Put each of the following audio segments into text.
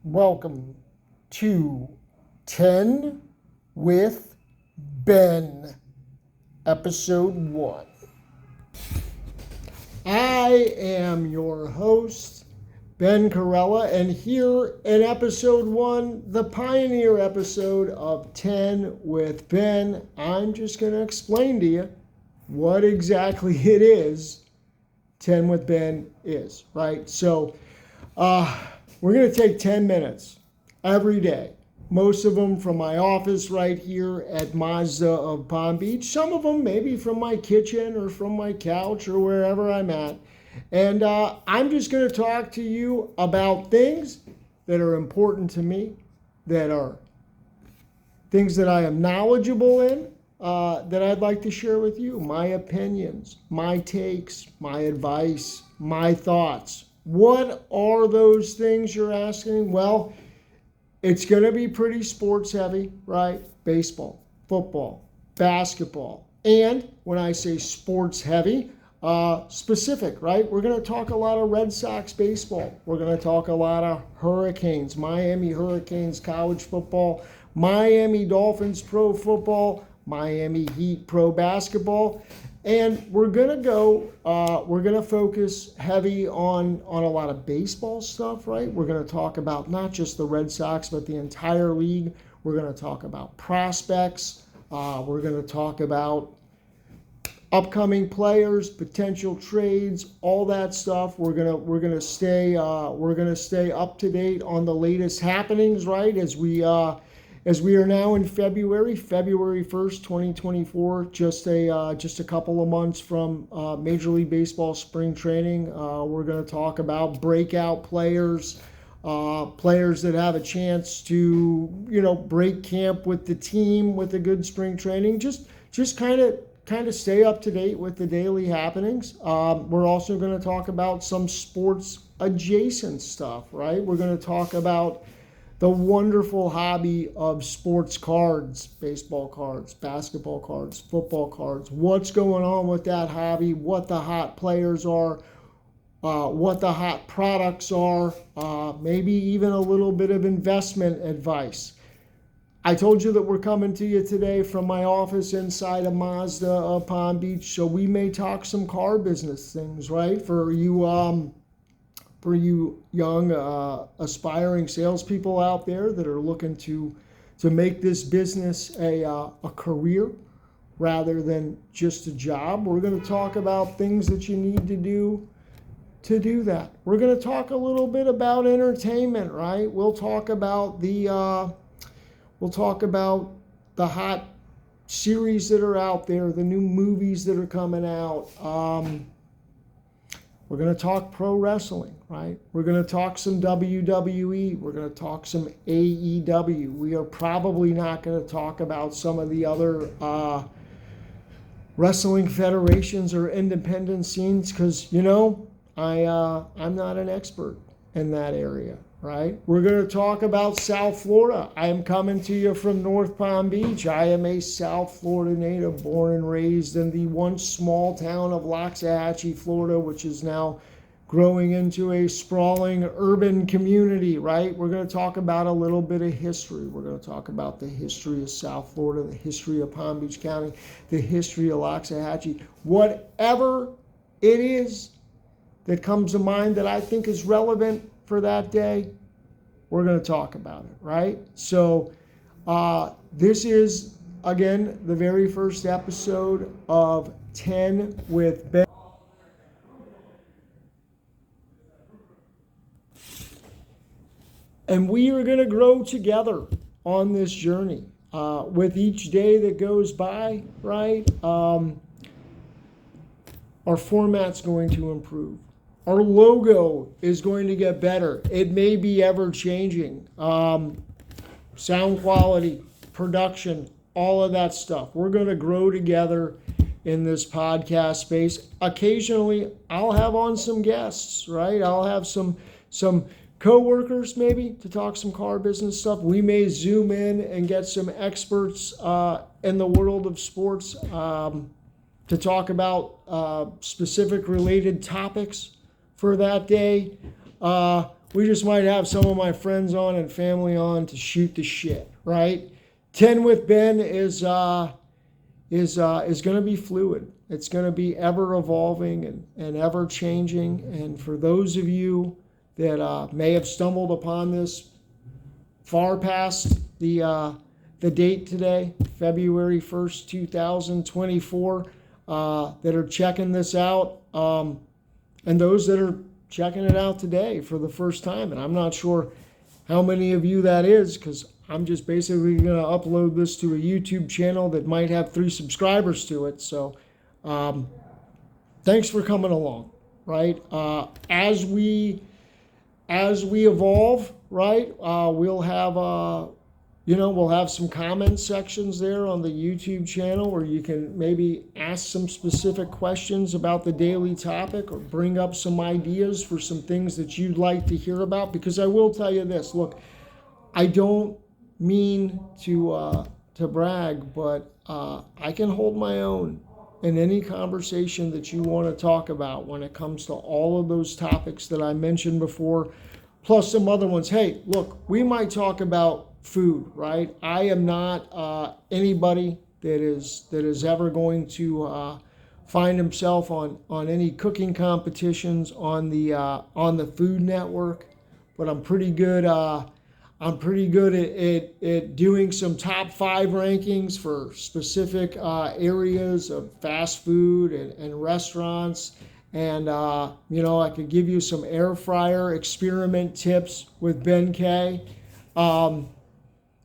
Welcome to 10 with Ben, episode 1. I am your host, Ben Carella, and here in episode 1, the pioneer episode of 10 with Ben, I'm just going to explain to you what exactly it is 10 with Ben is, right? So, we're going to take 10 minutes every day. Most of them from my office right here at Mazda of Palm Beach. Some of them maybe from my kitchen or from my couch or wherever I'm at. And I'm just going to talk to you about things that are important to me, that are things that I am knowledgeable in, that I'd like to share with you. My opinions, my takes, my advice, my thoughts. What are those things you're asking? Well, it's going to be pretty sports heavy, right? Baseball, football, basketball. And when I say sports heavy, specific, right? We're going to talk a lot of Red Sox baseball. We're going to talk a lot of Hurricanes, Miami Hurricanes college football, Miami Dolphins pro football, Miami Heat pro basketball. And we're going to focus heavy on a lot of baseball stuff, right? We're going to talk about not just the Red Sox, but the entire league. We're going to talk about prospects. We're going to talk about upcoming players, potential trades, all that stuff. We're gonna stay up to date on the latest happenings, right? As we are now in February 1st, 2024, just a couple of months from Major League Baseball spring training. We're going to talk about breakout players, players that have a chance to, break camp with the team with a good spring training. Just kind of stay up to date with the daily happenings. We're also going to talk about some sports adjacent stuff, right? We're going to talk about the wonderful hobby of sports cards, baseball cards, basketball cards, football cards. What's going on with that hobby, what the hot players are, what the hot products are, maybe even a little bit of investment advice. I told you that we're coming to you today from my office inside of Mazda of Palm Beach, so we may talk some car business things, right? For you young aspiring salespeople out there that are looking to make this business a career rather than just a job. We're going to talk about things that you need to do that. We're going to talk a little bit about entertainment, right? We'll talk about the hot series that are out there, the new movies that are coming out. We're going to talk pro wrestling, right? We're going to talk some WWE. We're going to talk some AEW. We are probably not going to talk about some of the other wrestling federations or independent scenes because, I'm not an expert in that area, right? We're going to talk about South Florida. I am coming to you from North Palm Beach. I am a South Florida native, born and raised in the once small town of Loxahatchee, Florida, which is now growing into a sprawling urban community, right? We're going to talk about a little bit of history. We're going to talk about the history of South Florida, the history of Palm Beach County, the history of Loxahatchee. Whatever it is that comes to mind that I think is relevant for that day, we're going to talk about it, right? So this is, again, the very first episode of 10 with Ben. And we are going to grow together on this journey. With each day that goes by, right? Our format's going to improve. Our logo is going to get better. It may be ever changing. Sound quality, production, all of that stuff. We're going to grow together in this podcast space. Occasionally, I'll have on some guests, right? I'll have some co-workers maybe to talk some car business stuff. We may zoom in and get some experts in the world of sports to talk about specific related topics for that day. we just might have some of my friends on and family on to shoot the shit, right? 10 with Ben is going to be fluid. It's going to be ever evolving and ever changing. And for those of you that may have stumbled upon this far past the date today, February 1st, 2024, that are checking this out, and those that are checking it out today for the first time. And I'm not sure how many of you that is, because I'm just basically going to upload this to a YouTube channel that might have 3 subscribers to it. So thanks for coming along, right? As we evolve, right, we'll have some comment sections there on the YouTube channel where you can maybe ask some specific questions about the daily topic or bring up some ideas for some things that you'd like to hear about. Because I will tell you this, look, I don't mean to brag, but I can hold my own in any conversation that you want to talk about when it comes to all of those topics that I mentioned before, plus some other ones. Hey, look, we might talk about food, right? I am not anybody that is ever going to find himself on any cooking competitions on the Food Network, but I'm pretty good. I'm pretty good at doing some top 5 rankings for specific areas of fast food and restaurants. And, I could give you some air fryer experiment tips with Ben K.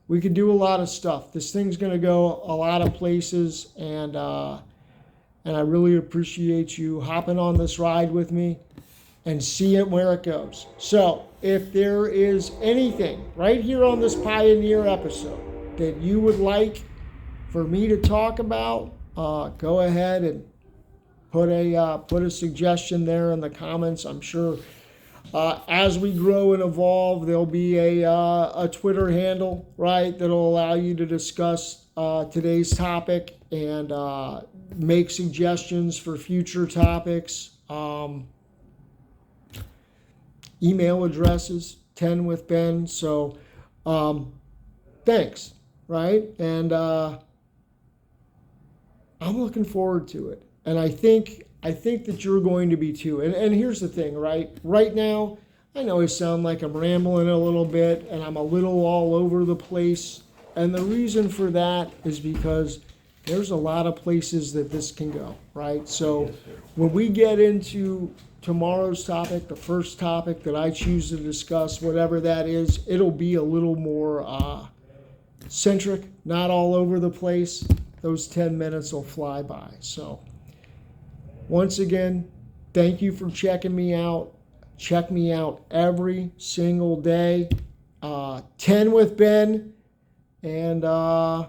We could do a lot of stuff. This thing's going to go a lot of places, and I really appreciate you hopping on this ride with me and seeing where it goes. So if there is anything right here on this Pioneer episode that you would like for me to talk about, go ahead and put a suggestion there in the comments. I'm sure as we grow and evolve, there'll be a Twitter handle, right, that'll allow you to discuss today's topic and make suggestions for future topics. Email addresses, 10 with Ben. So thanks, right? And I'm looking forward to it. And I think that you're going to be too. And here's the thing, right? Right now, I know I sound like I'm rambling a little bit and I'm a little all over the place. And the reason for that is because there's a lot of places that this can go, right? So when we get into tomorrow's topic, the first topic that I choose to discuss, whatever that is, it'll be a little more centric, not all over the place. Those 10 minutes will fly by. So once again, thank you for checking me out. Check me out every single day. 10 with Ben. And I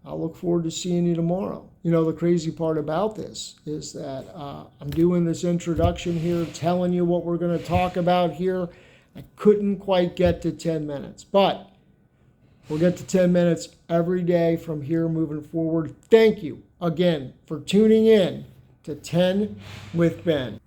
look forward to seeing you tomorrow. You know, the crazy part about this is that I'm doing this introduction here, telling you what we're going to talk about here. I couldn't quite get to 10 minutes, but we'll get to 10 minutes every day from here moving forward. Thank you again for tuning in to 10 with Ben.